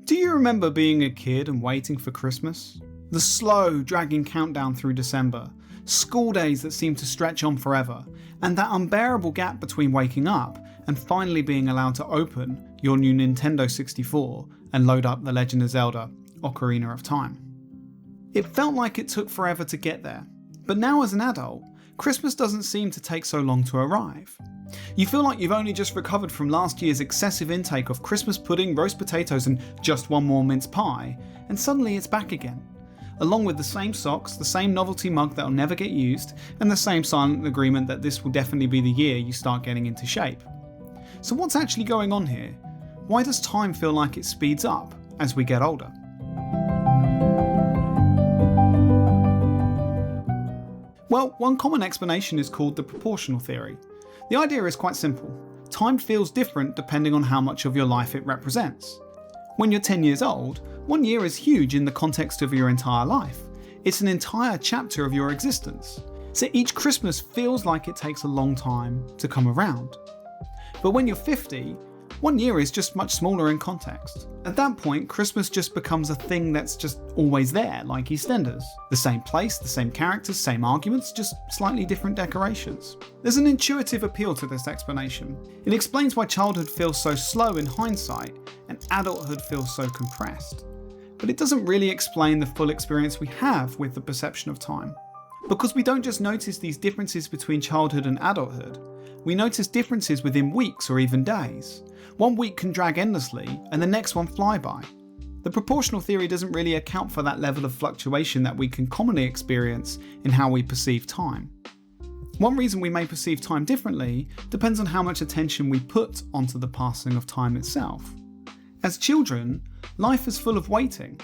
Do you remember being a kid and waiting for Christmas? The slow, dragging countdown through December, school days that seemed to stretch on forever, and that unbearable gap between waking up and finally being allowed to open your new Nintendo 64 and load up The Legend of Zelda: Ocarina of Time. It felt like it took forever to get there, but now as an adult, Christmas doesn't seem to take so long to arrive. You feel like you've only just recovered from last year's excessive intake of Christmas pudding, roast potatoes and just one more mince pie, and suddenly it's back again. Along with the same socks, the same novelty mug that'll never get used, and the same silent agreement that this will definitely be the year you start getting into shape. So what's actually going on here? Why does time feel like it speeds up as we get older? Well, one common explanation is called the proportional theory. The idea is quite simple. Time feels different depending on how much of your life it represents. When you're 10 years old, 1 year is huge in the context of your entire life. It's an entire chapter of your existence. So each Christmas feels like it takes a long time to come around. But when you're 50, 1 year is just much smaller in context. At that point, Christmas just becomes a thing that's just always there, like EastEnders. The same place, the same characters, same arguments, just slightly different decorations. There's an intuitive appeal to this explanation. It explains why childhood feels so slow in hindsight and adulthood feels so compressed. But it doesn't really explain the full experience we have with the perception of time. Because we don't just notice these differences between childhood and adulthood, we notice differences within weeks or even days. 1 week can drag endlessly and the next one fly by. The proportional theory doesn't really account for that level of fluctuation that we can commonly experience in how we perceive time. One reason we may perceive time differently depends on how much attention we put onto the passing of time itself. As children, life is full of waiting.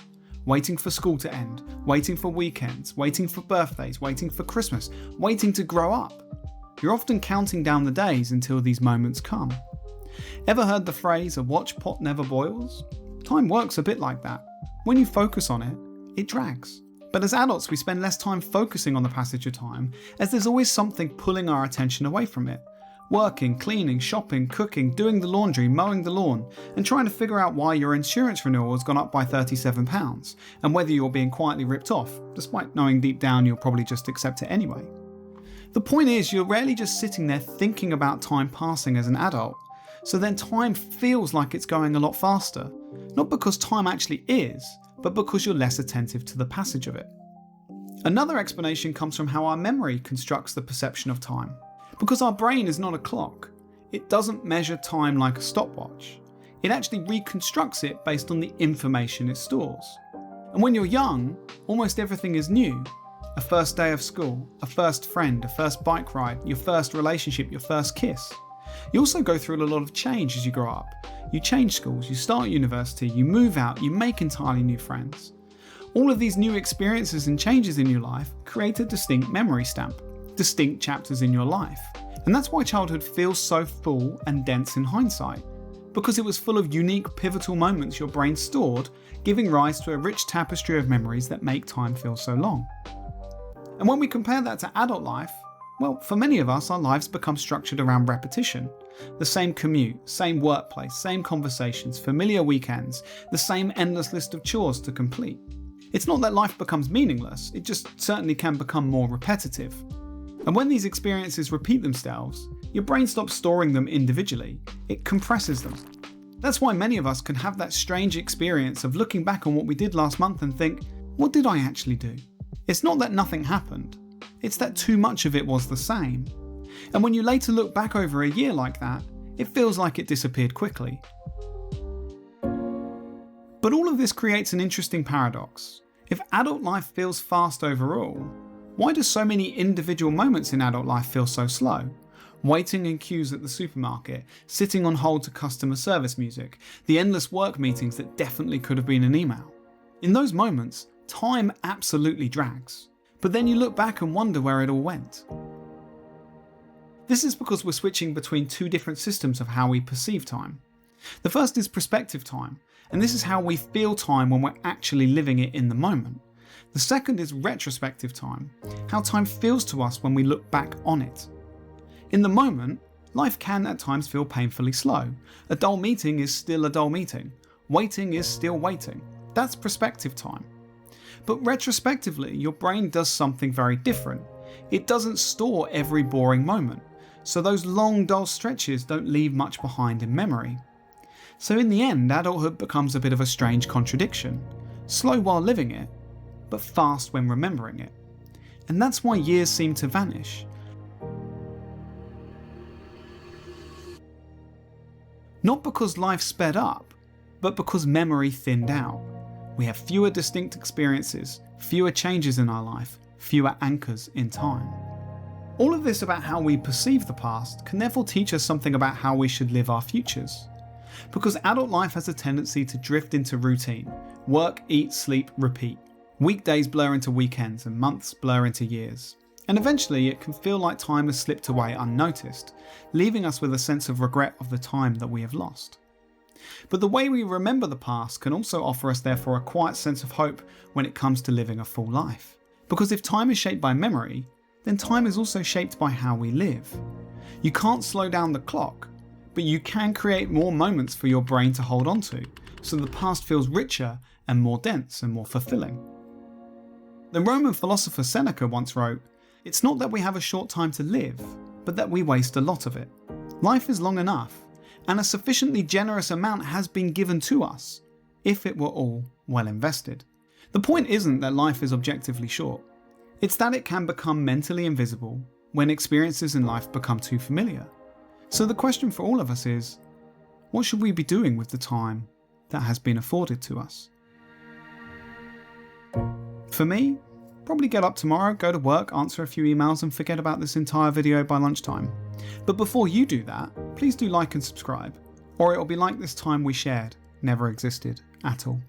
Waiting for school to end, waiting for weekends, waiting for birthdays, waiting for Christmas, waiting to grow up. You're often counting down the days until these moments come. Ever heard the phrase, "a watch pot never boils"? Time works a bit like that. When you focus on it, it drags. But as adults, we spend less time focusing on the passage of time, as there's always something pulling our attention away from it. Working, cleaning, shopping, cooking, doing the laundry, mowing the lawn, and trying to figure out why your insurance renewal has gone up by £37, and whether you're being quietly ripped off, despite knowing deep down you'll probably just accept it anyway. The point is, you're rarely just sitting there thinking about time passing as an adult, so then time feels like it's going a lot faster, not because time actually is, but because you're less attentive to the passage of it. Another explanation comes from how our memory constructs the perception of time. Because our brain is not a clock, it doesn't measure time like a stopwatch. It actually reconstructs it based on the information it stores. And when you're young, almost everything is new. A first day of school, a first friend, a first bike ride, your first relationship, your first kiss. You also go through a lot of change as you grow up. You change schools, you start university, you move out, you make entirely new friends. All of these new experiences and changes in your life create a distinct memory stamp, distinct chapters in your life. And that's why childhood feels so full and dense in hindsight, because it was full of unique pivotal moments your brain stored, giving rise to a rich tapestry of memories that make time feel so long. And when we compare that to adult life, well, for many of us, our lives become structured around repetition. The same commute, same workplace, same conversations, familiar weekends, the same endless list of chores to complete. It's not that life becomes meaningless, it just certainly can become more repetitive. And when these experiences repeat themselves, your brain stops storing them individually, it compresses them. That's why many of us can have that strange experience of looking back on what we did last month and think, what did I actually do? It's not that nothing happened, it's that too much of it was the same. And when you later look back over a year like that, it feels like it disappeared quickly. But all of this creates an interesting paradox. If adult life feels fast overall, why do so many individual moments in adult life feel so slow? Waiting in queues at the supermarket, sitting on hold to customer service music, the endless work meetings that definitely could have been an email. In those moments, time absolutely drags. But then you look back and wonder where it all went. This is because we're switching between two different systems of how we perceive time. The first is perspective time, and this is how we feel time when we're actually living it in the moment. The second is retrospective time, how time feels to us when we look back on it. In the moment, life can at times feel painfully slow. A dull meeting is still a dull meeting. Waiting is still waiting. That's prospective time. But retrospectively, your brain does something very different. It doesn't store every boring moment, so those long dull stretches don't leave much behind in memory. So in the end, adulthood becomes a bit of a strange contradiction. Slow while living it, but fast when remembering it. And that's why years seem to vanish. Not because life sped up, but because memory thinned out. We have fewer distinct experiences, fewer changes in our life, fewer anchors in time. All of this about how we perceive the past can therefore teach us something about how we should live our futures. Because adult life has a tendency to drift into routine. Work, eat, sleep, repeat. Weekdays blur into weekends and months blur into years. And eventually it can feel like time has slipped away unnoticed, leaving us with a sense of regret of the time that we have lost. But the way we remember the past can also offer us therefore a quiet sense of hope when it comes to living a full life. Because if time is shaped by memory, then time is also shaped by how we live. You can't slow down the clock, but you can create more moments for your brain to hold on to, so the past feels richer and more dense and more fulfilling. The Roman philosopher Seneca once wrote, "It's not that we have a short time to live, but that we waste a lot of it. Life is long enough, and a sufficiently generous amount has been given to us, if it were all well invested." The point isn't that life is objectively short. It's that it can become mentally invisible when experiences in life become too familiar. So the question for all of us is, what should we be doing with the time that has been afforded to us? For me, probably get up tomorrow, go to work, answer a few emails and forget about this entire video by lunchtime. But before you do that, please do like and subscribe, or it'll be like this time we shared never existed at all.